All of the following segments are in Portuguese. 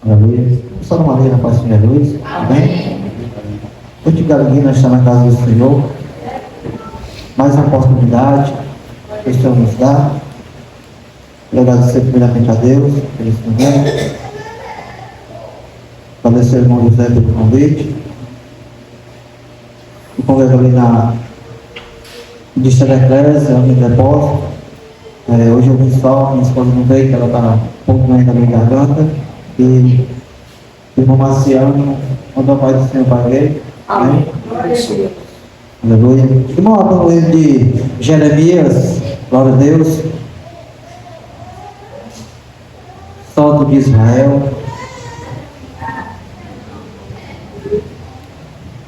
Aleluia. Só uma Maria, na paz do Senhor Jesus. Amém? Eu te garanto, nós estamos na casa do Senhor. Mais uma oportunidade que o Senhor nos dá. Eu agradecer primeiramente a Deus por esse momento. Agradecer ao irmão José pelo convite. Eu converso ali na lista da Eclésia, no depósito. Hoje eu vim só, minha esposa não veio, que ela está um pouco mais da minha garganta. E o irmão Marciano mandou a paz do Senhor para ele. Amém. Aleluia. Irmão, no livro de Jeremias, glória a Deus. Salto de Israel.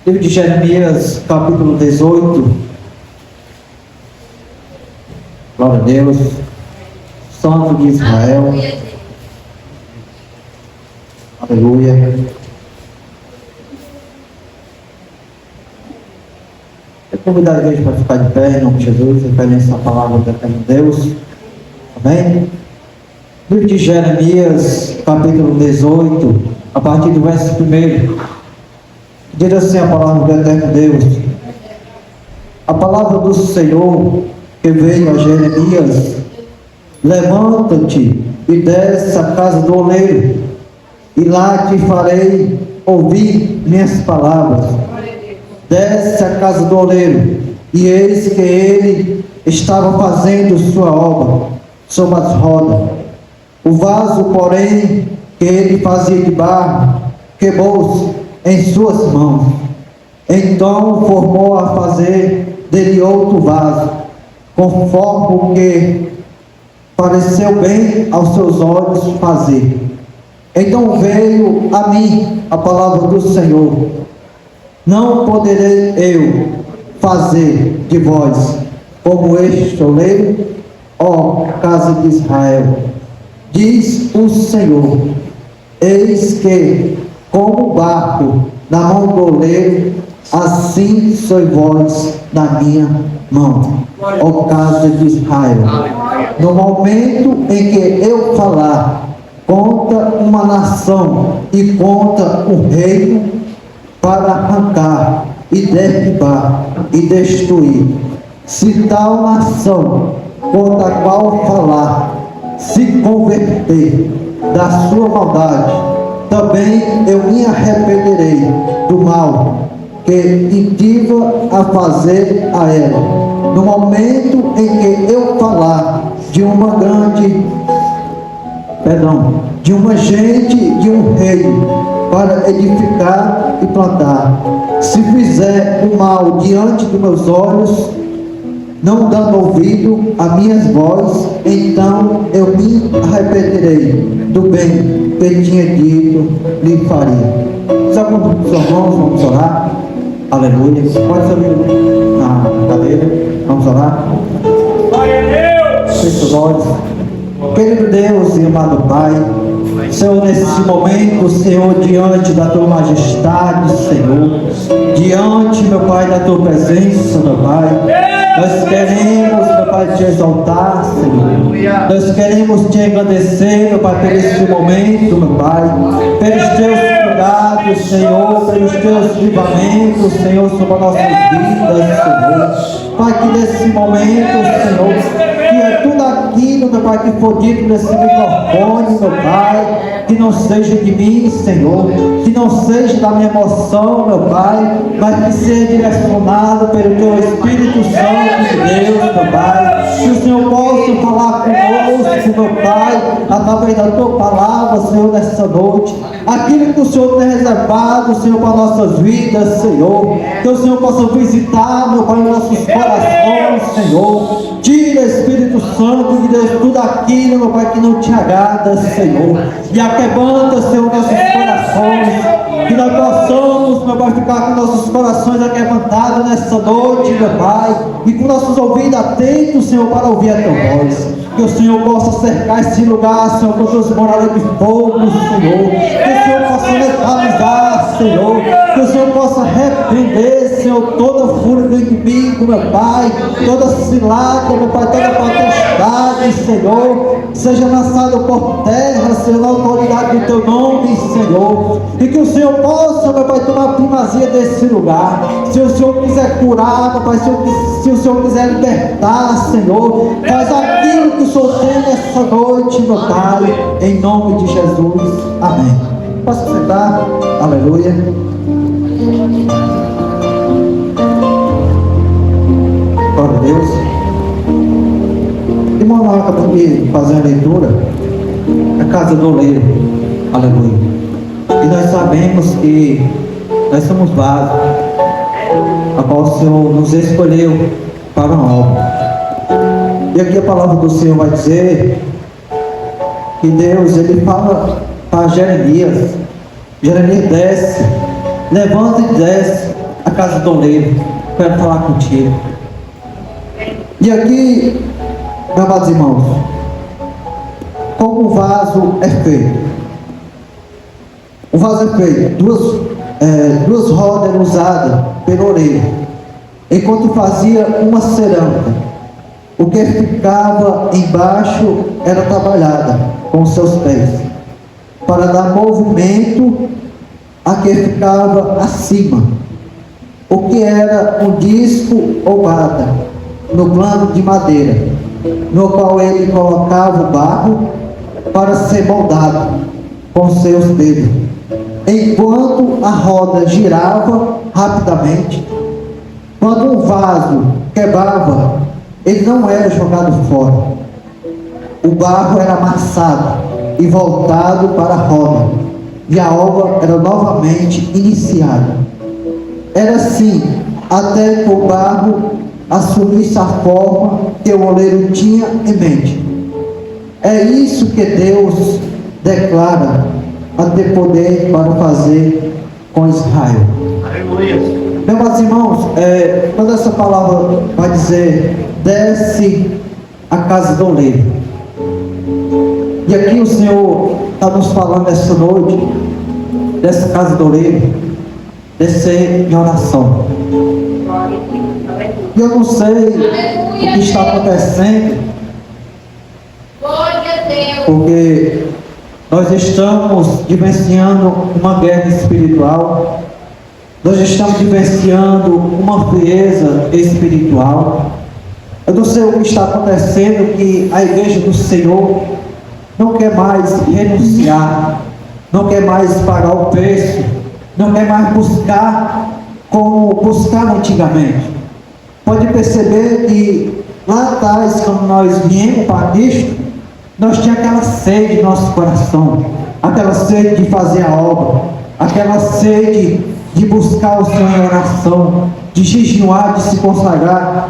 Livro de Jeremias, capítulo 18. Glória a Deus. Santo de Israel. Aleluia. Eu convido a igreja para ficar de pé em nome de Jesus, referência à palavra do eterno Deus. Amém? Livro de Jeremias, capítulo 18, a partir do verso 1. Diz assim a palavra do eterno Deus. A palavra do Senhor que veio a Jeremias: levanta-te e desce à casa do oleiro, e lá te farei ouvir minhas palavras. Desce à casa do oleiro, e eis que ele estava fazendo sua obra sobre as rodas. O vaso, porém, que ele fazia de barro, quebrou-se em suas mãos. Então formou a fazer dele outro vaso, conforme o que pareceu bem aos seus olhos fazer. Então veio a mim a palavra do Senhor: não poderei eu fazer de vós como este oleiro, ó casa de Israel, diz o Senhor. Eis que, como barco na mão do oleiro, assim sois vós na minha mão, ó casa de Israel. No momento em que eu falar contra uma nação e contra um reino, para arrancar e derribar e destruir, se tal nação contra a qual falar se converter da sua maldade, também eu me arrependerei do mal que intiva a fazer a ela. No momento em que eu falar de uma gente, de um reino, para edificar e plantar, se fizer o mal diante dos meus olhos, não dando ouvido a minhas vozes, então eu me arrependerei do bem que tinha dito lhe faria. Sabe quando os irmãos vamos orar? Aleluia. Pode subir na cadeira, vamos orar. Feche os olhos. Querido Deus e amado Pai, Senhor, nesse momento, Senhor, diante da Tua majestade, Senhor, diante, meu Pai, da Tua presença, meu Pai, nós queremos, meu Pai, te exaltar, Senhor. Nós queremos te agradecer, meu Pai, por este momento, meu Pai, pelos Teus cuidados, Senhor, pelos Teus livramentos, Senhor, sobre as nossas vidas, Senhor. Pai, que nesse momento, Senhor, que é tudo aquilo, meu Pai, que for dito nesse microfone, meu Pai, que não seja de mim, Senhor, que não seja da minha emoção, meu Pai, mas que seja direcionado pelo Teu Espírito Santo de Deus, meu Pai. Que o Senhor possa falar conosco, meu Pai, através da Tua palavra, Senhor, nessa noite. Aquilo que o Senhor tem reservado, Senhor, para nossas vidas, Senhor. Que o Senhor possa visitar, meu Pai, nossos corações, Senhor. Tira, Espírito Santo de Deus, tudo aquilo, meu Pai, que não te agrada, Senhor. E aquebranta, Senhor, nossos corações. Que nós possamos, meu Pai, ficar com nossos corações aquebrantados nessa noite, meu Pai. E com nossos ouvidos atentos, Senhor, para ouvir a Tua voz. Que o Senhor possa cercar esse lugar, Senhor, com Teus moradores de fogo, Senhor. Que o Senhor possa neutralizar, Senhor. Que o Senhor possa repreender, Senhor, toda fúria do inimigo, meu Pai. Toda cilada, meu Pai, toda potestade, Senhor. Seja lançado por terra, Senhor, na autoridade do Teu nome, Senhor, e que o Senhor possa, meu Pai, tomar primazia desse lugar. Se o Senhor quiser curar, meu Pai, se o Senhor quiser libertar, Senhor, faz aquilo que o Senhor tem nessa noite, meu Pai, em nome de Jesus, amém. Posso sentar? Aleluia. Glória a Deus. Irmão, nós acabamos de fazer a leitura da casa do oleiro. Aleluia. E nós sabemos que nós somos vasos a qual o Senhor nos escolheu para uma obra. E aqui a palavra do Senhor vai dizer que Deus, Ele fala para Jeremias. Jeremias desce, levanta e desce a casa do oleiro. Quero falar contigo. E aqui, meus amados irmãos, como o vaso é feito? O vaso é feito, duas rodas eram usadas pelo oleiro, enquanto fazia uma cerâmica. O que ficava embaixo era trabalhada com os seus pés, para dar movimento a que ficava acima, o que era um disco ou bata, no plano de madeira, no qual ele colocava o barro para ser moldado com seus dedos. Enquanto a roda girava rapidamente, quando um vaso quebrava, ele não era jogado fora. O barro era amassado e voltado para a roda, e a obra era novamente iniciada. Era assim, até que o barro assumisse a forma que o oleiro tinha em mente. É isso que Deus declara a ter poder para fazer com Israel. Aleluia. Meus irmãos, quando essa palavra vai dizer desce a casa do oleiro, e aqui o Senhor está nos falando essa noite dessa casa do oleiro, descer em oração. E eu não sei o que está acontecendo, porque nós estamos vivenciando uma guerra espiritual, nós estamos vivenciando uma frieza espiritual. Eu não sei o que está acontecendo, que a igreja do Senhor não quer mais renunciar, não quer mais pagar o preço, não quer mais buscar como buscava antigamente. Pode perceber que lá atrás, quando nós viemos para Cristo, nós tínhamos aquela sede no nosso coração, aquela sede de fazer a obra, aquela sede de buscar o Senhor em oração, de jejuar, de se consagrar.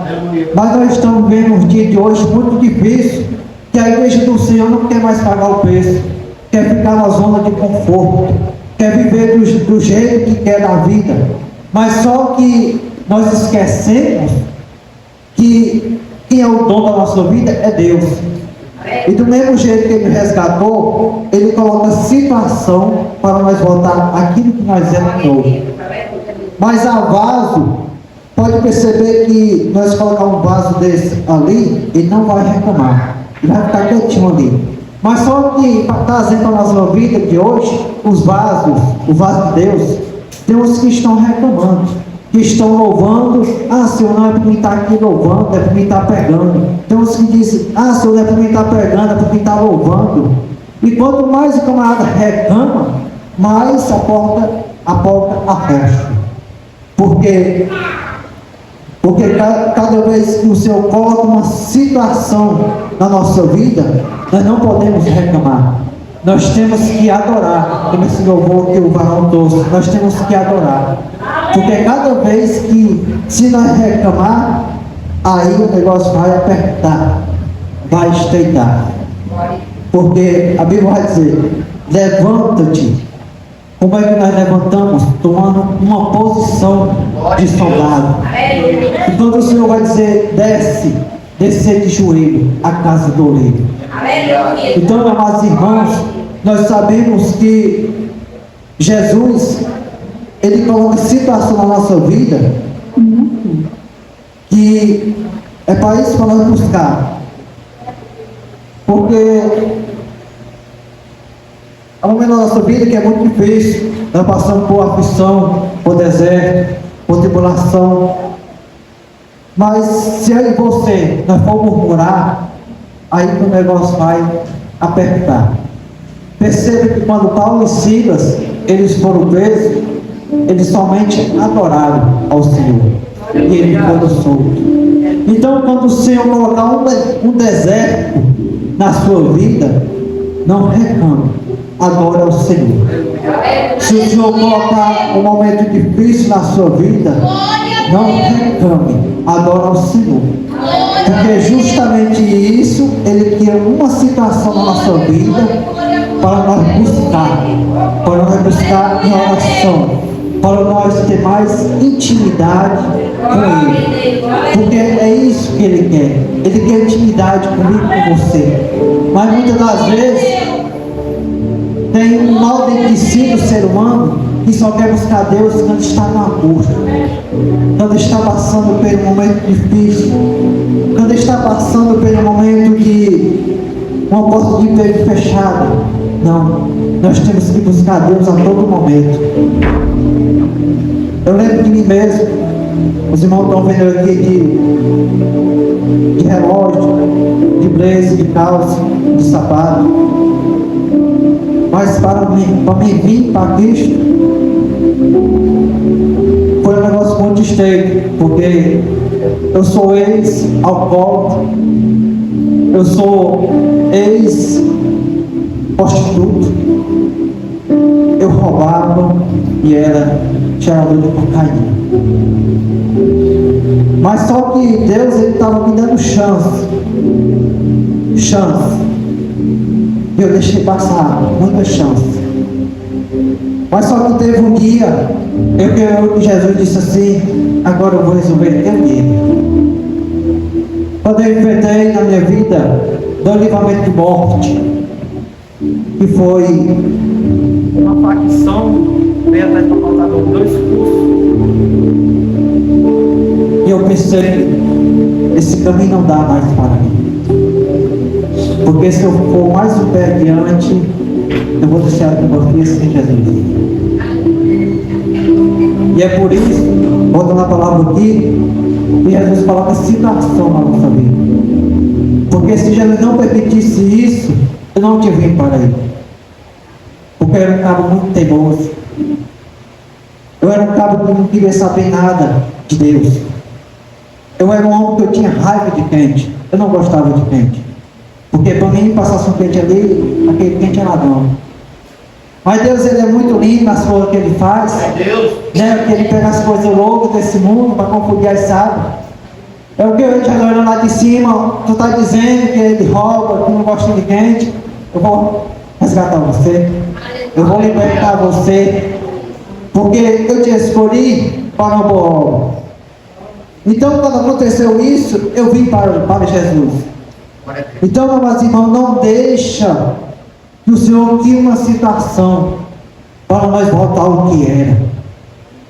Mas nós estamos vendo nos dias de hoje muito difícil, que a igreja do Senhor não quer mais pagar o preço, quer ficar na zona de conforto, quer viver do jeito que quer da vida. Mas só que nós esquecemos que quem é o dono da nossa vida é Deus. E do mesmo jeito que Ele resgatou, Ele coloca situação para nós voltar aquilo que nós éramos novo. Mas a vaso, pode perceber que nós colocar um vaso desse ali, ele não vai reclamar, ele vai ficar quietinho ali. Mas só que para trazer para a nossa vida de hoje, os vasos, o vaso de Deus, tem uns que estão reclamando, que estão louvando. Ah, Senhor, não é para mim estar aqui louvando, é para mim estar pregando. Tem uns que dizem, ah, Senhor, não é para mim estar pregando, é para mim estar louvando. E quanto mais o camarada reclama, mais a porta afasta. Porque cada vez que o Senhor coloca uma situação na nossa vida, nós não podemos reclamar. Nós temos que adorar, como esse louvor que o varão trouxe, nós temos que adorar. Porque cada vez que, se nós reclamar, aí o negócio vai apertar, vai estreitar. Porque a Bíblia vai dizer, levanta-te. Como é que nós levantamos? Tomando uma posição de soldado. E quando o Senhor vai dizer, descer de joelho a casa do oleiro. Então, meus amados irmãos, nós sabemos que Jesus, Ele coloca situação na nossa vida que é para isso para nós buscar. Porque Há momentos na nossa vida que é muito difícil. Nós passamos por aflição, por deserto, por tribulação. Mas se eu e você nós for murmurar, aí que o negócio vai apertar. Perceba que quando Paulo e Silas eles foram presos, eles somente adoraram ao Senhor e ele ficou solto. Então, quando o Senhor colocar um deserto na sua vida, não reclame, adore ao Senhor. Se o Senhor colocar um momento difícil na sua vida, não reclame, adore ao Senhor. Porque justamente isso, Ele quer uma situação na nossa vida para nós buscar em oração, para nós ter mais intimidade com Ele. Porque é isso que Ele quer. Ele quer intimidade comigo e com você. Mas muitas das vezes tem um mal dentro de si do ser humano que só quer buscar Deus quando está na angústia, quando está passando por um momento difícil, quando está passando por um momento de uma porta de emprego fechada. Não, nós temos que buscar Deus a todo momento. Eu lembro de mim mesmo, os irmãos estão vendo aqui de relógio, de blazer, de calça, de sapato. Mas para mim vir para Cristo, foi um negócio muito estreito, porque eu sou ex-alcoólatra, eu sou ex-prostituto, eu roubava e era cheirador de cocaína. Mas só que Deus estava me dando chance, e eu deixei passar muitas chances. Mas só que teve um dia, Jesus disse assim: agora eu vou resolver teu dia. Quando eu enfrentei na minha vida 2 livramentos de morte, que foi uma facção, veio até para faltar 2 cursos, e eu pensei, esse caminho não dá mais para mim. Porque se eu for mais um pé adiante, eu vou deixar a minha filha sem Jesus. E é por isso, voltando a palavra aqui, que Jesus coloca situação na nossa vida. Porque se Jesus não permitisse isso, eu não tinha vindo para Ele. Porque eu era um cabo muito teimoso. Eu era um cabo que não queria saber nada de Deus. Eu era um homem que eu tinha raiva de quente. Eu não gostava de quente. Porque para mim passasse um quente ali, aquele quente é ladrão. Mas Deus, Ele é muito lindo nas coisas que Ele faz. Né? Que Ele pega as coisas loucas desse mundo para confundir as sábias. É o que eu vejo olhando lá de cima. Tu está dizendo que Ele rouba, que não gosta de quente. Eu vou resgatar você. Eu vou libertar você. Porque eu te escolhi para uma boa obra. Então, quando aconteceu isso, eu vim para Jesus. Então, meus irmãos, não deixa que o Senhor crie uma situação para nós voltar ao que era.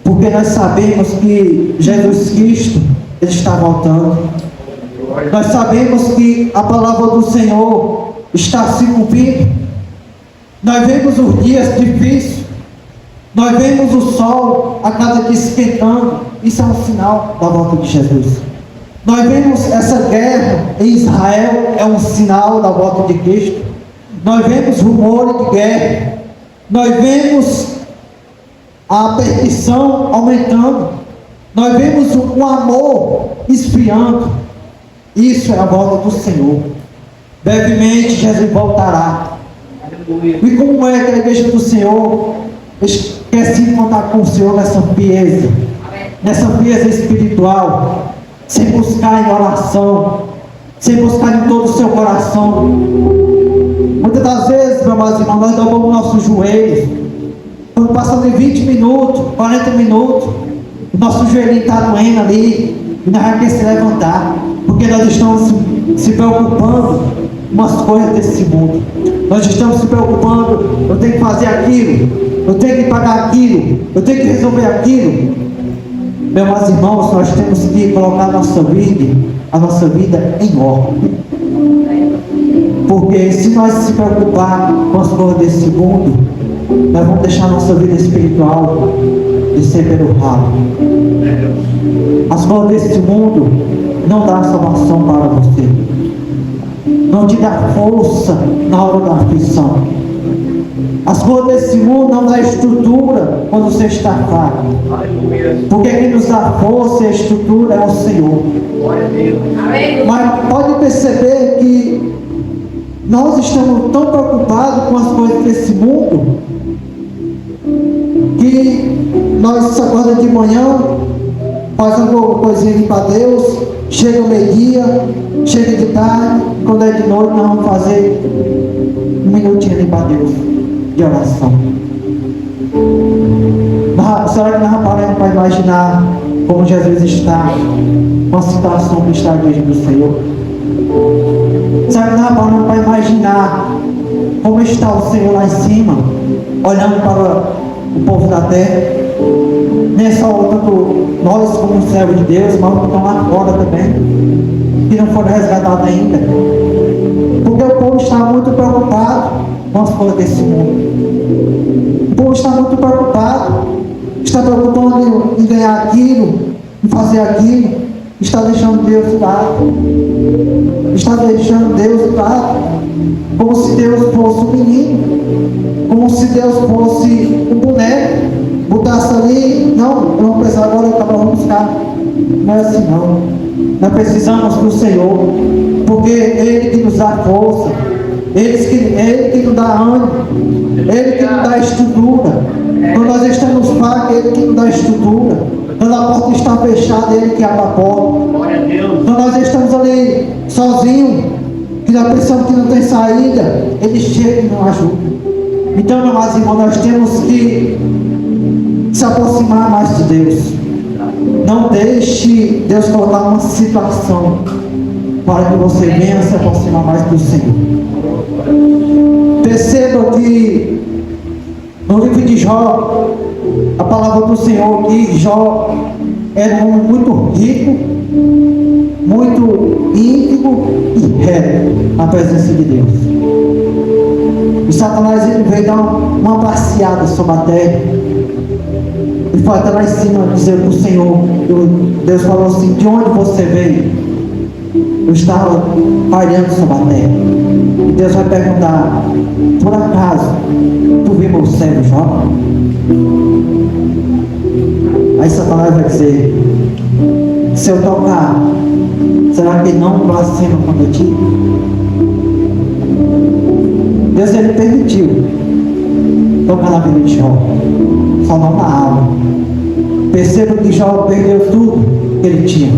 Porque nós sabemos que Jesus Cristo, Ele está voltando. Nós sabemos que a palavra do Senhor está se cumprindo. Nós vemos os dias difíceis. Nós vemos o sol a cada dia esquentando. Isso é um sinal da volta de Jesus. Nós vemos essa guerra em Israel, é um sinal da volta de Cristo. Nós vemos rumores de guerra. Nós vemos a perseguição aumentando. Nós vemos um amor esfriando. Isso é a volta do Senhor. Brevemente Jesus voltará. E como é que a igreja do Senhor quer se encontrar com o Senhor nessa frieza espiritual, sem buscar em oração, sem buscar em todo o seu coração? Muitas das vezes, meus irmãos, nós dobramos nossos joelhos, quando passamos de 20 minutos, 40 minutos, o nosso joelhinho está doendo ali, e nós vamos querer se levantar, porque nós estamos se preocupando com as coisas desse mundo. Nós estamos se preocupando, eu tenho que fazer aquilo, eu tenho que pagar aquilo, eu tenho que resolver aquilo. Meus irmãos, nós temos que colocar a nossa vida em ordem. Porque se nós se preocupar com as coisas desse mundo, nós vamos deixar nossa vida espiritual descer pelo ralo. As coisas desse mundo não dão salvação para você, não te dá força na hora da aflição. As coisas desse mundo não dão estrutura quando você está fraco. Porque quem nos dá força e estrutura é o Senhor. Mas pode perceber que nós estamos tão preocupados com as coisas desse mundo que nós se acorda de manhã, faz alguma coisinha para Deus, chega ao meio-dia, chega de tarde, quando é de noite nós vamos fazer um minutinho ali para Deus de oração. Será que nós paramos para imaginar como Jesus está com a situação que está diante do Senhor? Será que nós paramos para imaginar como está o Senhor lá em cima, olhando para o povo da terra? Nem só tanto nós como servos de Deus, mas os que estão lá fora também, que não foram resgatados ainda. Porque o povo está muito preocupado com as coisas desse mundo. O povo está muito preocupado, está preocupado em ganhar aquilo, em fazer aquilo, está deixando Deus de lado. Está deixando Deus de lado, como se Deus fosse um menino, como se Deus fosse um boneco, botasse ali, não, eu não preciso agora, vamos buscar. Não é assim não. Nós precisamos do Senhor, porque Ele que nos dá força, Ele que nos dá ânimo, Ele que nos dá estrutura. Quando nós estamos fracos, Ele que nos dá estrutura. Quando a porta está fechada, Ele que abre a porta. Quando nós estamos ali sozinhos, que nós pensamos que não tem saída, Ele chega e nos ajuda. Então, meus irmãos, nós temos que se aproximar mais de Deus. Não deixe Deus colocar uma situação para que você venha se aproximar mais do Senhor. Perceba que no livro de Jó, a palavra do Senhor diz: Jó era um homem muito rico, muito íntimo e reto na presença de Deus. E Satanás ele veio dar uma passeada sobre a terra e foi até lá em cima dizer para o Senhor. Deus falou assim: de onde você veio? Eu estava pairando sobre a terra. E Deus vai perguntar: por acaso tu viu meu servo Jó? Aí Satanás vai dizer: se eu tocar, será que não blasfema contra ti? Deus ele permitiu tocar na vida de Jó, só não na alma. Perceba que Jó perdeu tudo que ele tinha.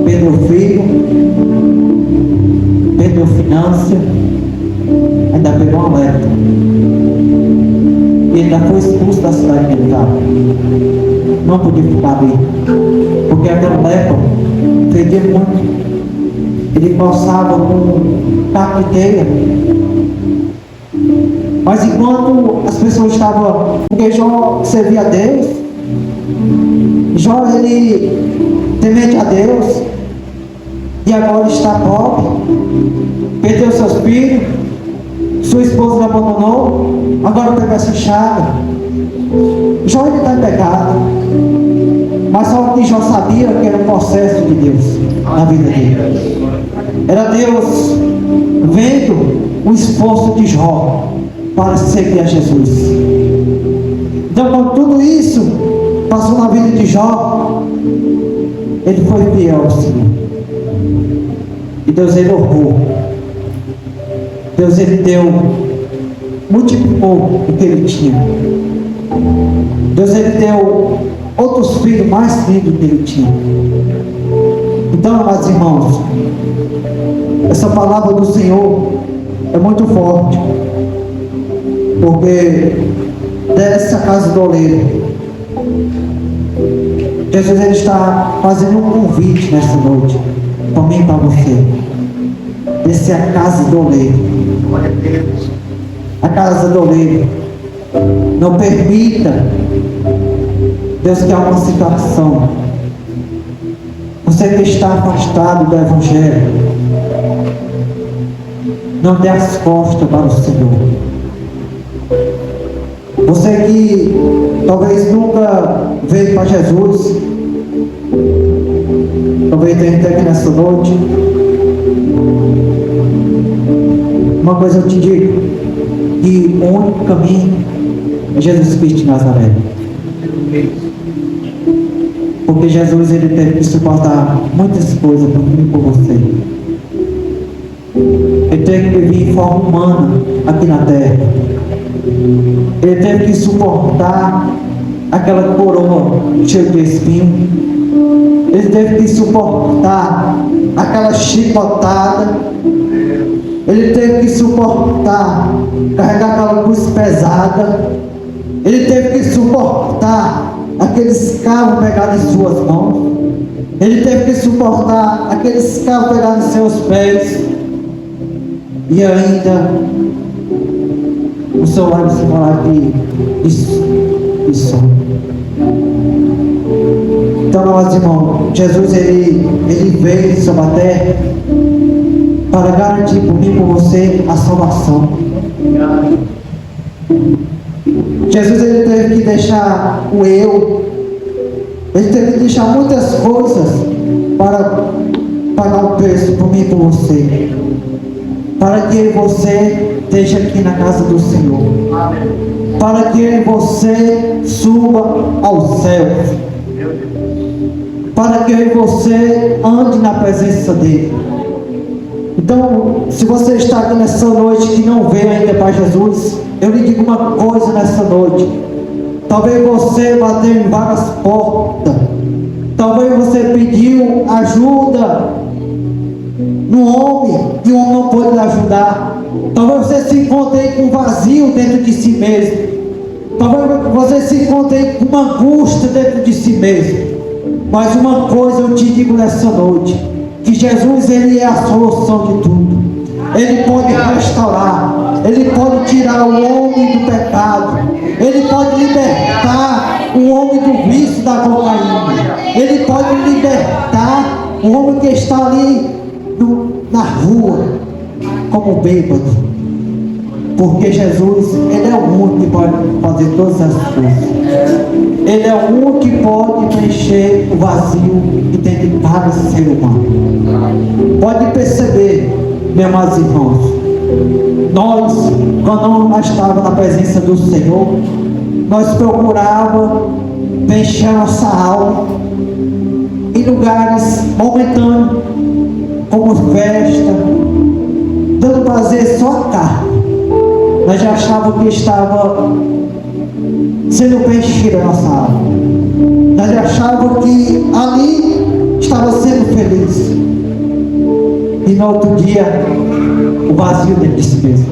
Perdeu filho, perdeu finança, ainda pegou uma lepra. E ainda foi expulso da cidade que ele estava. Não podia ficar ali, porque aquela lepra fedia muito. Ele coçava com carpinteira. Mas enquanto as pessoas estavam, porque Jó servia a Deus, Jó ele temente a Deus, e agora está pobre, perdeu seus filhos, sua esposa o abandonou, agora pegou essa chaga. Jó ele está em pecado, mas só o que Jó sabia que era um processo de Deus na vida dele. Era Deus vendo o esforço de Jó para seguir a Jesus. Então, quando tudo isso passou na vida de Jó, ele foi fiel ao Senhor. E Deus ele honrou. Deus ele deu, multiplicou o que ele tinha. Deus ele deu outros filhos mais lindos do que ele tinha. Então, meus irmãos, essa palavra do Senhor é muito forte, porque dessa casa do oleiro, Jesus ele está fazendo um convite nessa noite, também para você. Descer a casa do oleiro. A casa do oleiro. Não permita Deus criar uma situação. Você que está afastado do Evangelho, Não dê as costas para o Senhor. Você que talvez nunca veio para Jesus, talvez tenha até aqui nessa noite. Uma coisa eu te digo, que o único caminho é Jesus Cristo de Nazaré. Porque Jesus, ele teve que suportar muitas coisas por mim e por você. Ele teve que vir em forma humana aqui na terra. Ele teve que suportar aquela coroa cheia de espinho. Ele teve que suportar aquela chicotada. Ele teve que suportar carregar aquela cruz pesada. Ele teve que suportar aqueles carros pegados em suas mãos. Ele teve que suportar aqueles carros pegados em seus pés. E ainda o seu lado se falar isso. Então, meus irmãos, Jesus ele veio sobre a terra para garantir por mim e por você a salvação. Jesus, ele teve que deixar o eu, ele teve que deixar muitas coisas para pagar o preço por mim e por você, para que você esteja aqui na casa do Senhor, para que você suba ao céu, para que você ande na presença dele. Então, se você está aqui nessa noite que não veio ainda para Jesus, eu lhe digo uma coisa nessa noite. Talvez você bateu em várias portas, talvez você pediu ajuda no homem e o homem não pôde lhe ajudar. Talvez você se encontre com um vazio dentro de si mesmo. Talvez você se encontre com uma angústia dentro de si mesmo. Mas uma coisa eu te digo nessa noite, que Jesus, ele é a solução de tudo. Ele pode restaurar, ele pode tirar o homem do pecado, ele pode libertar o homem do vício da cocaína, ele pode libertar o homem que está ali na rua como bêbado. Porque Jesus, ele é o único que pode fazer todas as coisas. Ele é o único que pode preencher o vazio que tem de cada ser humano. Pode perceber, meus amados irmãos, nós, quando nós estávamos na presença do Senhor, nós procurávamos preencher nossa alma em lugares momentâneos, como festa, dando prazer só à carne. Nós já achávamos que estava sendo preenchida a nossa alma. Nós já achávamos que ali estava sendo feliz. E no outro dia, o vazio dentro de si mesmo.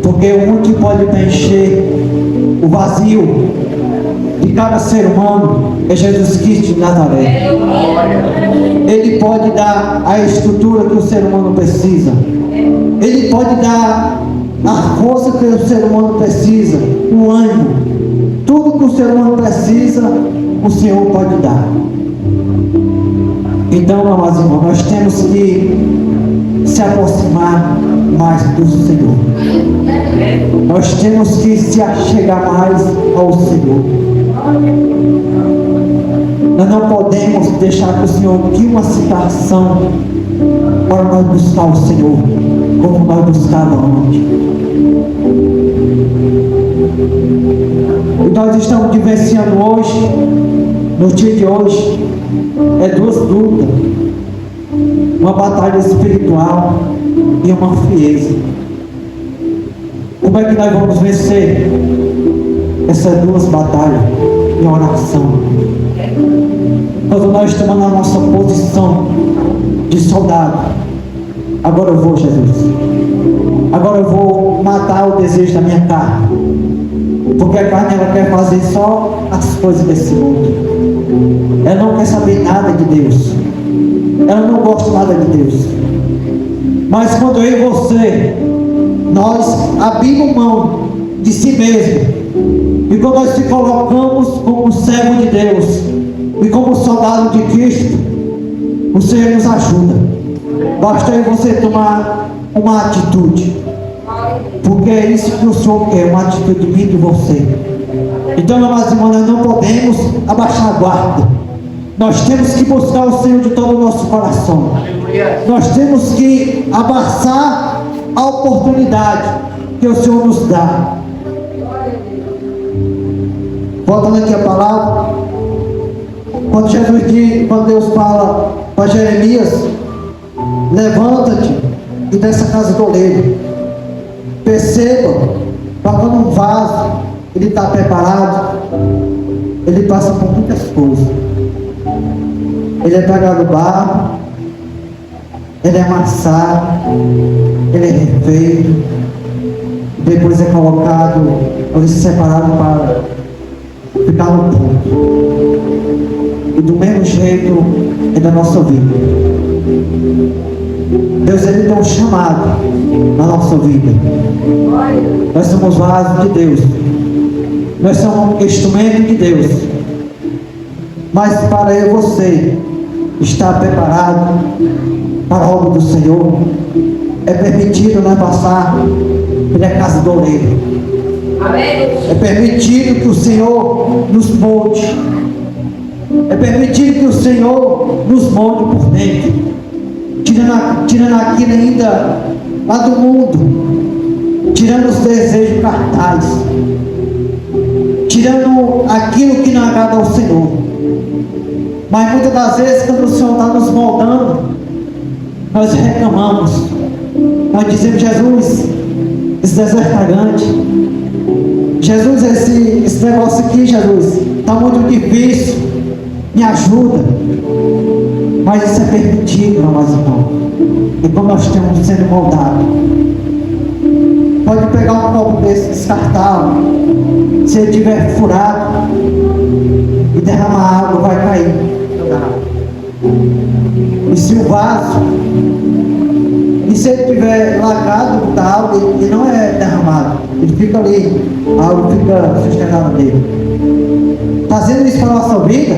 Porque o único que pode preencher o vazio de cada ser humano é Jesus Cristo de Nazaré. Ele pode dar a estrutura que o ser humano precisa. Ele pode dar a força que o ser humano precisa, o ânimo, tudo que o ser humano precisa, o Senhor pode dar. Então, meus irmãos, nós temos que se aproximar mais do Senhor. Nós temos que se achegar mais ao Senhor. Nós não podemos deixar que o Senhor crie uma situação para nós buscar o Senhor como nós buscávamos antes. E nós estamos vivenciando hoje, no dia de hoje, duas lutas: uma batalha espiritual e uma frieza. Como é que nós vamos vencer essas duas batalhas? Em oração. Quando nós estamos na nossa posição de soldado, agora eu vou, Jesus, agora eu vou matar o desejo da minha carne, porque a carne, ela quer fazer só as coisas desse mundo. Ela não quer saber nada de Deus, ela não gosta nada de Deus. Mas quando eu e você, nós abrimos mão de si mesmo, e quando nós se colocamos como servo de Deus e como soldado de Cristo, o Senhor nos ajuda. Basta aí você tomar uma atitude. Porque é isso que o Senhor quer, uma atitude de mim e de você. Então, meus irmãos, nós não podemos abaixar a guarda. Nós temos que buscar o Senhor de todo o nosso coração. Nós temos que abraçar a oportunidade que o Senhor nos dá. Voltando aqui a palavra, quando Deus fala para Jeremias: levanta-te e desce a casa do oleiro. Perceba, quando um vaso ele está preparado, ele passa por muitas coisas. Ele é pegado no barro, ele é amassado, ele é refeito, depois é colocado, ele se separado para ficar no ponto. E do mesmo jeito é da nossa vida. Deus, ele tem um chamado na nossa vida. Nós somos vasos de Deus. Nós somos instrumento de Deus. Mas para eu e você estar preparado para a obra do Senhor, é permitido nós passar pela casa do oleiro. É permitido que o Senhor nos molde. É permitido que o Senhor nos molde por dentro, tirando aquilo ainda lá do mundo, tirando os desejos carnais, tirando aquilo que não agrada ao Senhor. Mas muitas das vezes, quando o Senhor está nos moldando, nós reclamamos, nós dizemos: Jesus, esse deserto está grande, Jesus, esse negócio aqui, Jesus, está muito difícil, me ajuda. Mas isso é permitido, meus irmãos. E como nós estamos sendo moldados, pode pegar um copo desse descartável, se ele estiver furado e derramar água, vai cair. E se o vaso, e se ele estiver lagado da água, ele não é derramado, ele fica ali, a água fica sustentada nele. Fazendo isso para a nossa vida,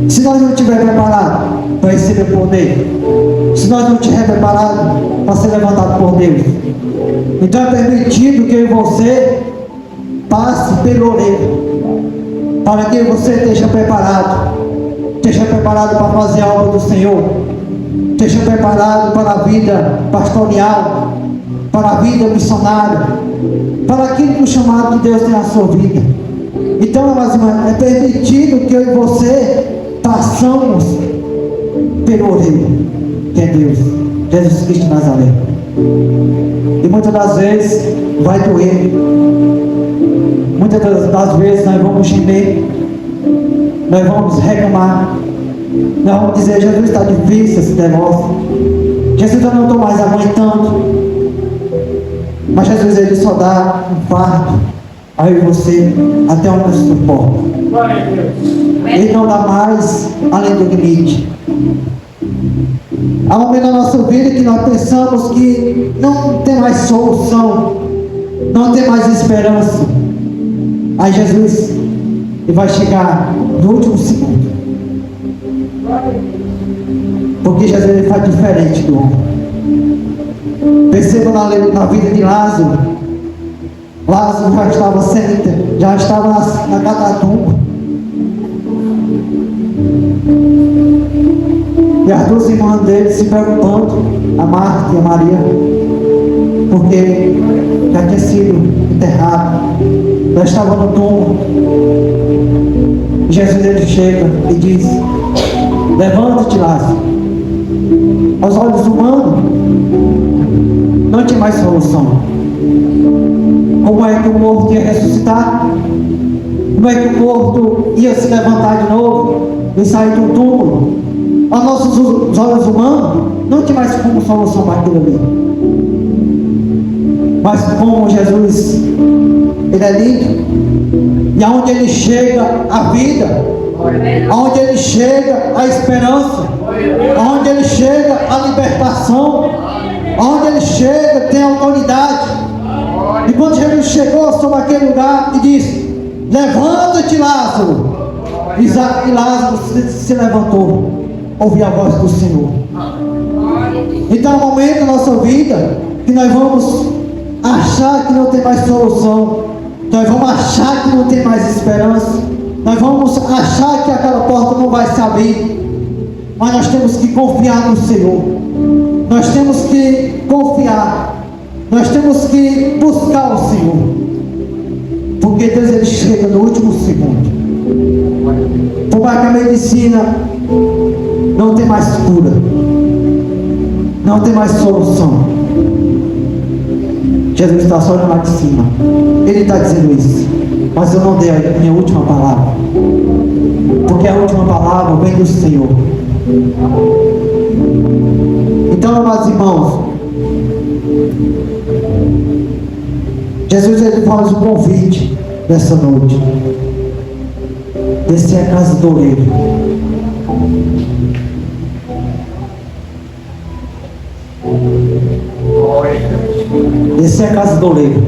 se nós não estivermos preparados para receber poder, se nós não estivermos preparados para ser levantado por Deus, então é permitido que eu e você passe pelo oleiro, para que você esteja preparado para fazer a obra do Senhor, esteja preparado para a vida pastoral, para a vida missionária, para aquilo que o chamado de Deus tem na sua vida. Então, meus irmãos, é permitido que eu e você passamos pelo oleiro, que é Deus, Jesus Cristo de Nazaré. E muitas das vezes vai doer, muitas das vezes nós vamos gemer, nós vamos reclamar, nós vamos dizer: Jesus, está difícil esse negócio, Jesus, eu não estou mais aguentando. Mas Jesus, ele só dá um fardo a eu e você até onde se suporta. Ele não dá mais além do limite. Há um momento na nossa vida que nós pensamos que não tem mais solução, não tem mais esperança. Aí Jesus, ele vai chegar no último segundo, porque Jesus, ele faz diferente do homem. Perceba na vida de Lázaro. Lázaro já estava na catatumba, e as duas irmãs dele se preocupando, a Marta e a Maria, porque já tinha sido enterrado, já estava no túmulo. Jesus, ele chega e diz: levanta-te, Lázaro. Aos olhos humanos não tinha mais solução. Como é que o morto ia ressuscitar? Como é que o morto ia se levantar de novo e sair do túmulo? Aos nossos olhos humanos não tinha mais como solução para aquilo ali. Mas como Jesus, ele é lindo, e aonde ele chega a vida, aonde ele chega a esperança, aonde ele chega a libertação, aonde ele chega tem autoridade. E quando Jesus chegou sobre aquele lugar e disse: levanta-te, Lázaro, e Lázaro se levantou, ouviu a voz do Senhor. Então, no momento da nossa vida que nós vamos achar que não tem mais solução, nós vamos achar que não tem mais esperança, nós vamos achar que aquela porta não vai se abrir, mas nós temos que confiar no Senhor, nós temos que confiar, nós temos que buscar o Senhor, porque Deus ele chega no último segundo. Por mais que a medicina não tem mais cura, não tem mais solução, Jesus está só lá de cima, Ele está dizendo isso, mas eu não dei a minha última palavra, porque a última palavra vem do Senhor. Então, amados irmãos, Jesus ele faz um convite nessa noite: descer a casa do oleiro. Descer a casa do oleiro.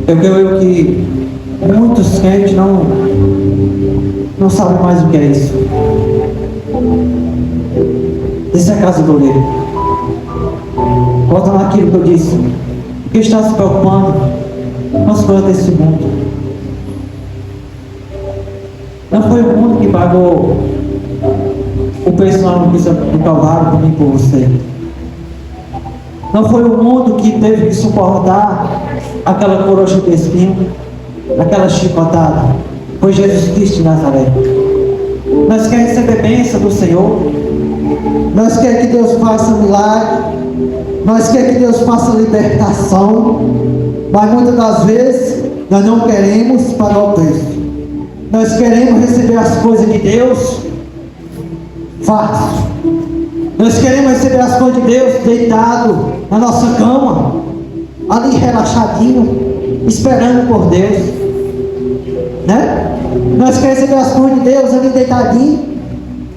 Eu creio que muitos crentes não sabem mais o que é isso. Descer a casa do oleiro. Volta naquilo que eu disse. Porque está se preocupando com as coisas desse mundo. Não foi o mundo que pagou o preço na cruz do Calvário por mim e por você. Não foi o mundo que teve que suportar aquela coroa de espinho, aquela chicotada. Foi Jesus Cristo de Nazaré. Nós queremos receber bênção do Senhor. Nós queremos que Deus faça milagre. Nós queremos que Deus faça libertação. Mas muitas das vezes nós não queremos pagar o preço. Nós queremos receber as coisas de Deus fácil. Nós queremos receber as coisas de Deus deitado na nossa cama, ali relaxadinho, esperando por Deus, né? Nós queremos receber as coisas de Deus ali deitadinho,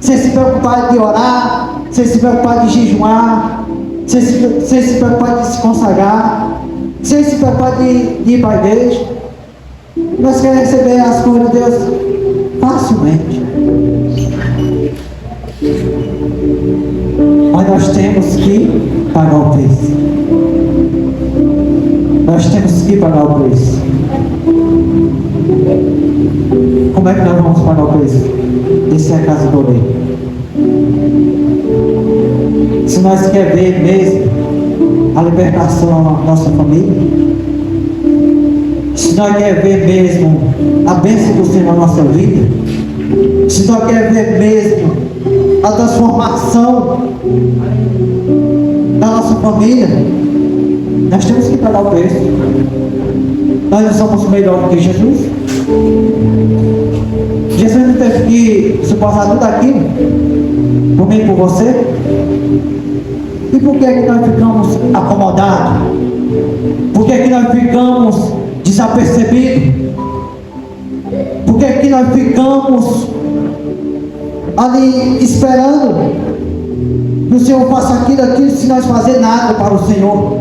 sem se preocupar de orar, sem se preocupar de jejuar, sem se preocupar de se consagrar, sem se preocupar de ir para a igreja. Nós queremos receber as coisas de Deus facilmente. Mas nós temos que pagar o preço. Nós temos que pagar o preço. Como é que nós vamos pagar o preço? Descer a casa do oleiro. Se nós queremos ver mesmo a libertação na nossa família, se nós queremos ver mesmo a bênção do Senhor na nossa vida, se nós queremos ver mesmo a transformação da nossa família, nós temos que pagar o preço. Nós não somos melhor do que Jesus. Jesus não teve que suportar tudo aquilo por mim e por você. E por que é que nós ficamos acomodados? Por que é que nós ficamos desapercebidos? Por que é que nós ficamos ali esperando que o Senhor faça aquilo, se nós fazer nada para o Senhor?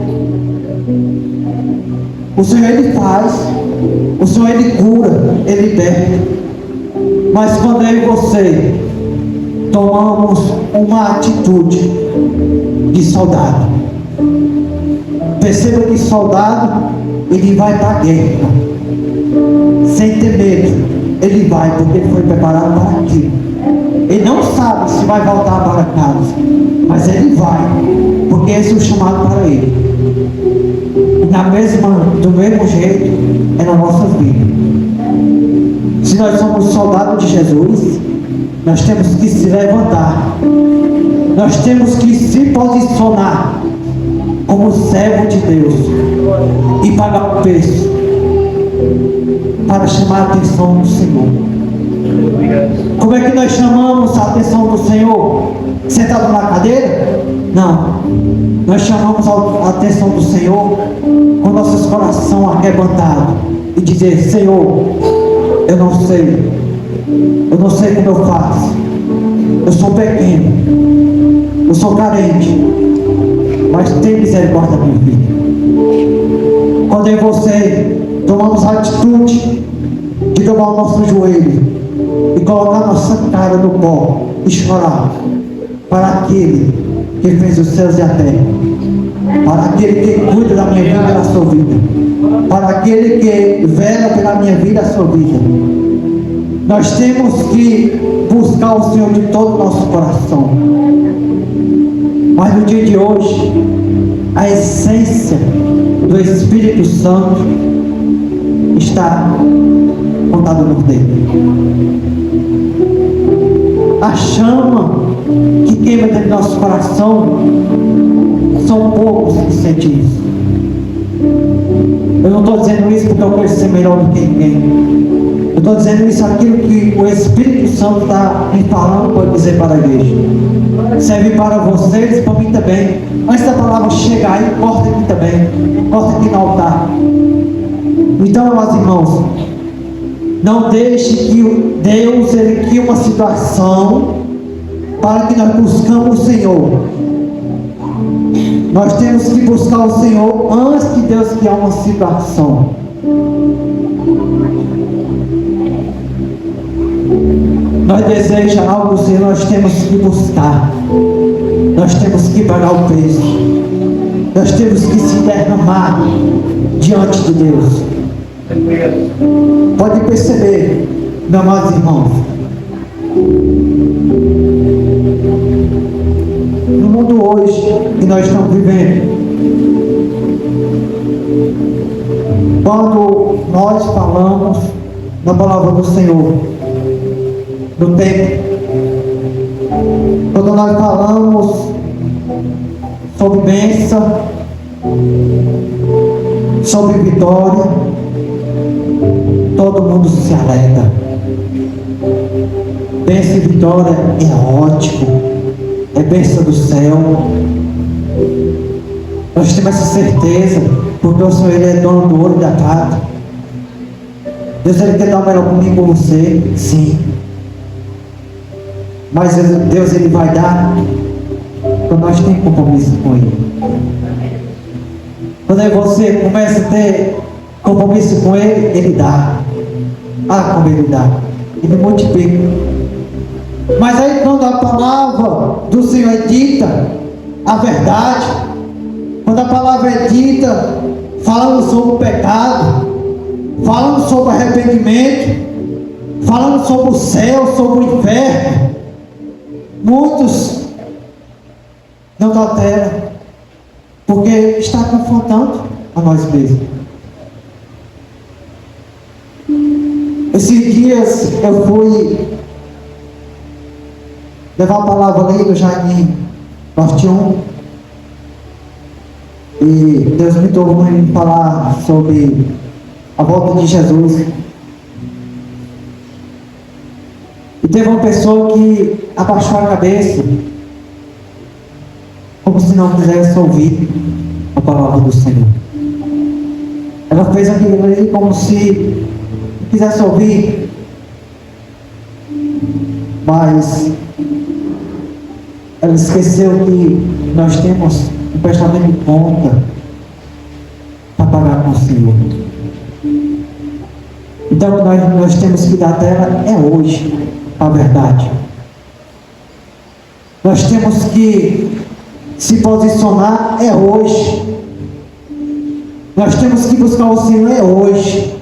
O Senhor ele faz, o Senhor ele cura, ele liberta. Mas quando eu e você tomamos uma atitude de soldado, perceba que soldado ele vai para a guerra sem ter medo. Ele vai porque ele foi preparado para aquilo. Ele não sabe se vai voltar para casa, mas ele vai, porque esse é o chamado para ele. E do mesmo jeito é na nossa vida. Se nós somos soldados de Jesus, nós temos que se levantar, nós temos que se posicionar como servo de Deus e pagar o preço para chamar a atenção do Senhor. Como é que nós chamamos a atenção do Senhor? Sentado na cadeira? Não. Nós chamamos a atenção do Senhor com nossos corações arrebentados e dizer: Senhor, eu não sei como eu faço, eu sou pequeno, eu sou carente, mas tem misericórdia da minha vida. Quando eu e você tomamos a atitude de dobrar o nosso joelho e colocar nossa cara no pó e chorar para aquele que fez os céus e a terra, para aquele que cuida da minha vida e da sua vida, para aquele que vela pela minha vida e da sua vida. Nós temos que buscar o Senhor de todo o nosso coração. Mas no dia de hoje, a essência do Espírito Santo está contada no dedo. A chama que queima dentro do nosso coração, são poucos que sentem isso. Eu não estou dizendo isso porque eu quero ser melhor do que ninguém. Eu estou dizendo isso aquilo que o Espírito Santo está me falando para dizer para a igreja. Serve para vocês e para mim também. Antes da palavra chegar aí, corta aqui também. Corta aqui no altar. Então, meus irmãos, não deixe que Deus ele crie uma situação para que nós buscamos o Senhor. Nós temos que buscar o Senhor antes de Deus criar uma situação. Nós desejamos algo do Senhor, nós temos que buscar. Nós temos que pagar o preço. Nós temos que se derramar diante de Deus. Pode perceber, meus amados irmãos, no mundo hoje que nós estamos vivendo, quando nós falamos na palavra do Senhor, do tempo, quando nós falamos sobre bênção, sobre vitória, todo mundo se alegra. Bênção e vitória é ótimo, é bênção do céu. Nós temos essa certeza, porque o Senhor ele é dono do ouro e da prata. Deus ele quer dar o melhor comigo com você, sim. Mas Deus ele vai dar quando nós temos compromisso com Ele. Quando aí você começa a ter compromisso com Ele, Ele dá. Ah, como Ele dá. Ele multiplica. Mas aí quando a palavra do Senhor é dita, a verdade, quando a palavra é dita, falando sobre o pecado, falando sobre arrependimento, falando sobre o céu, sobre o inferno, muitos não toleram, porque está confrontando a nós mesmos. Esses dias eu fui levar a palavra ali do Jardim Norte 1 e Deus me tornou a falar sobre a volta de Jesus. E teve uma pessoa que abaixou a cabeça, como se não quisesse ouvir a palavra do Senhor. Ela fez aquilo ali como se não quisesse ouvir, mas ela esqueceu que nós temos um prestamento de conta para pagar com o Senhor. Então nós temos que dar dela é hoje a verdade. Nós temos que se posicionar é hoje. Nós temos que buscar o Senhor é hoje.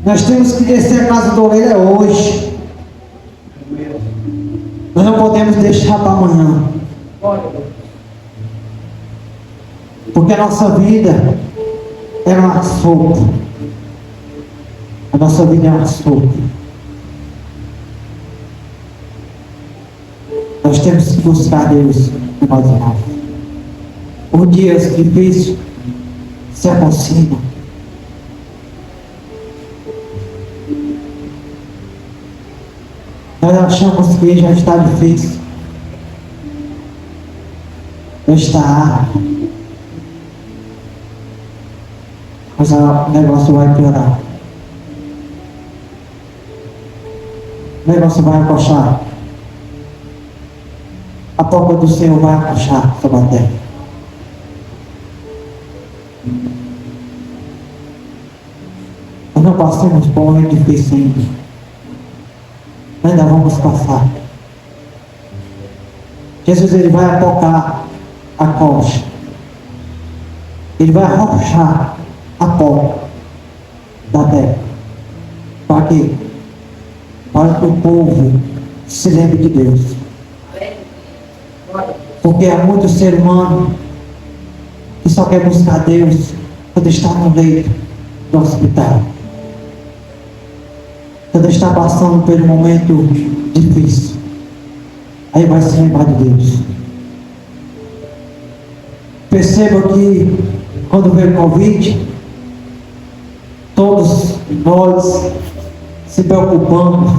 Nós temos que descer a casa do oleiro é hoje. Nós não podemos deixar para amanhã. Porque a nossa vida é uma sopa. A nossa vida é uma sopa. Nós temos que buscar Deus em nós irmãos. Os dias difíceis se aproximam. Nós achamos que já está difícil. Já está. Mas o negócio vai piorar. O negócio vai acochar. A porta do Senhor vai acochar sobre a terra. Nós não passamos por um momento difícil ainda. Nós ainda vamos passar. Jesus ele vai apocar a coxa. Ele vai arrochar a porta da terra. Para quê? Para que o povo se lembre de Deus. Porque há muito ser humano que só quer buscar Deus quando está no leito do hospital, quando está passando por um momento difícil. Aí vai se lembrar de Deus. Perceba que quando veio o Covid, todos nós se preocupamos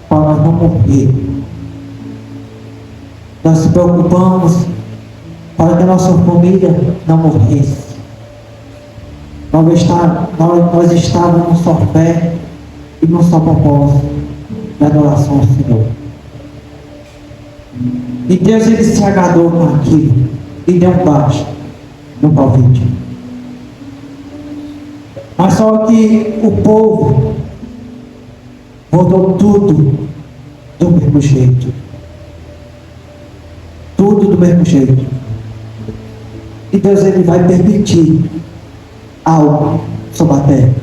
para nós não morrer. Nós se preocupamos para que a nossa família não morresse. Nós estávamos só fé e não só propósito de adoração ao Senhor. E Deus, ele se agradou com aquilo e deu um baixo no Covid. Mas só que o povo voltou tudo do mesmo jeito. Tudo do mesmo jeito. E Deus, ele vai permitir algo sobre a terra.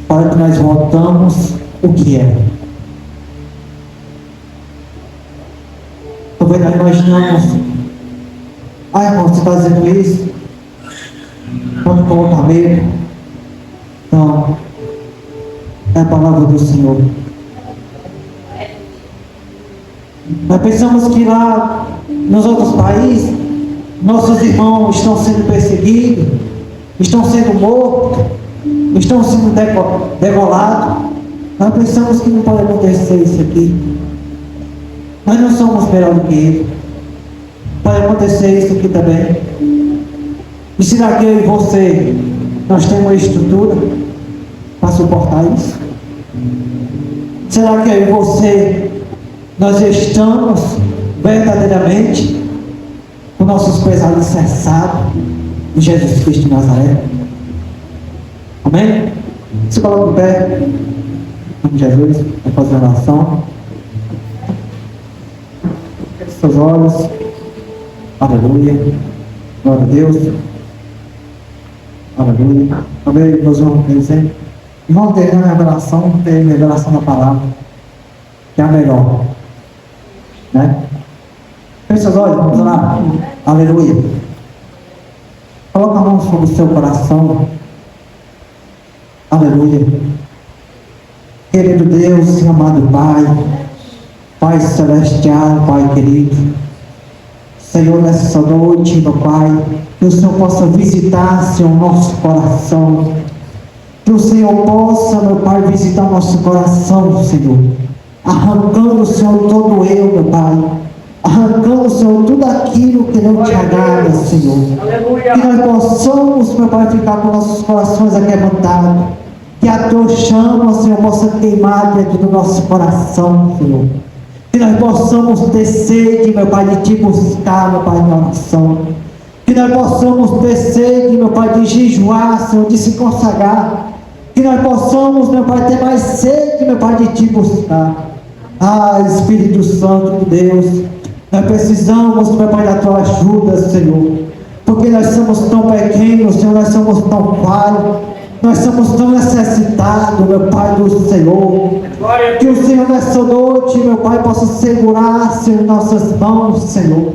Para que nós voltamos o que é. Talvez nós imaginamos, irmão, você está dizendo isso? Pode colocar medo? Não. É a palavra do Senhor. Nós pensamos que lá nos outros países, nossos irmãos estão sendo perseguidos, estão sendo mortos, estão sendo degolados. Nós pensamos que não pode acontecer isso aqui. Nós não somos melhor do que ele. Pode acontecer isso aqui também. E será que eu e você, nós temos uma estrutura para suportar isso? Será que eu e você, nós estamos verdadeiramente com nossos pés alicerçados em Jesus Cristo de Nazaré? Amém? Se coloca em pé, em nome de Jesus, para fazer a oração. Feche seus olhos. Aleluia. Glória a Deus. Aleluia. Talvez nós vamos dizer, irmão, ter a revelação, ter a revelação da palavra, que é a melhor. Né? Feche seus olhos, vamos orar. Aleluia. Coloca a mão sobre o seu coração. Aleluia. Querido Deus e amado Pai, Pai celestial, Pai querido, Senhor, nessa noite, meu Pai, que o Senhor possa visitar, Senhor, nosso coração. Que o Senhor possa, meu Pai, visitar nosso coração, Senhor. Arrancando, Senhor, todo eu, meu Pai. Arrancando, Senhor, tudo aquilo que não te agrada, Senhor. Que nós possamos, meu Pai, ficar com nossos corações aquebrantados. Que a tua chama, Senhor, possa queimar dentro do nosso coração, Senhor. Que nós possamos ter sede, meu Pai, de te buscar, meu Pai, em oração. Que nós possamos ter sede, meu Pai, de jejuar, Senhor, de se consagrar. Que nós possamos, meu Pai, ter mais sede, meu Pai, de te buscar. Ah, Espírito Santo de Deus, nós precisamos, meu Pai, da tua ajuda, Senhor. Porque nós somos tão pequenos, Senhor, nós somos tão falhos. Nós somos tão necessitados, meu Pai do Senhor. Que o Senhor nessa noite, meu Pai, possa segurar, Senhor, nossas mãos, Senhor.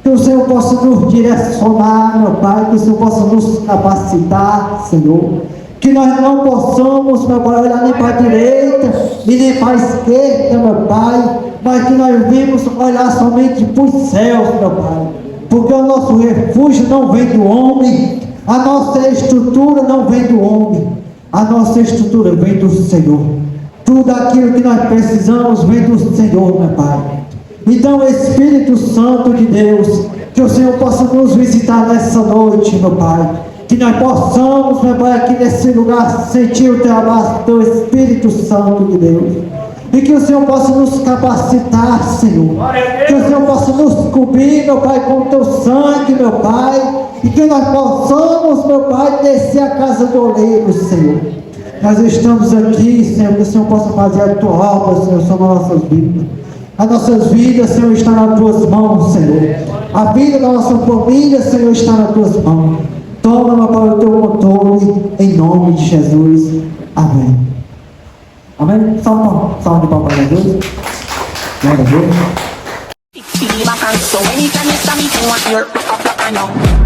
Que o Senhor possa nos direcionar, meu Pai. Que o Senhor possa nos capacitar, Senhor. Que nós não possamos, meu Pai, olhar nem para a direita e nem para a esquerda, meu Pai. Mas que nós vimos olhar somente para os céus, meu Pai. Porque o nosso refúgio não vem do homem. A nossa estrutura não vem do homem, a nossa estrutura vem do Senhor. Tudo aquilo que nós precisamos vem do Senhor, meu Pai. Então, Espírito Santo de Deus, que o Senhor possa nos visitar nessa noite, meu Pai. Que nós possamos, meu Pai, aqui nesse lugar sentir o teu abraço, teu Espírito Santo de Deus. E que o Senhor possa nos capacitar, Senhor. Que o Senhor possa nos cobrir, meu Pai, com o teu sangue, meu Pai. E que nós possamos, meu Pai, descer a casa do oleiro, Senhor. Nós estamos aqui, Senhor, que o Senhor possa fazer a tua obra, Senhor, sobre as nossas vidas. As nossas vidas, Senhor, está nas tuas mãos, Senhor. A vida da nossa família, Senhor, está nas tuas mãos. Toma para o teu controle, em nome de Jesus. Amém. Amém? Salve de palmas a Deus. Glória a Deus. Feel my hands, so anytime you stand me, you want your up, up, up, I know.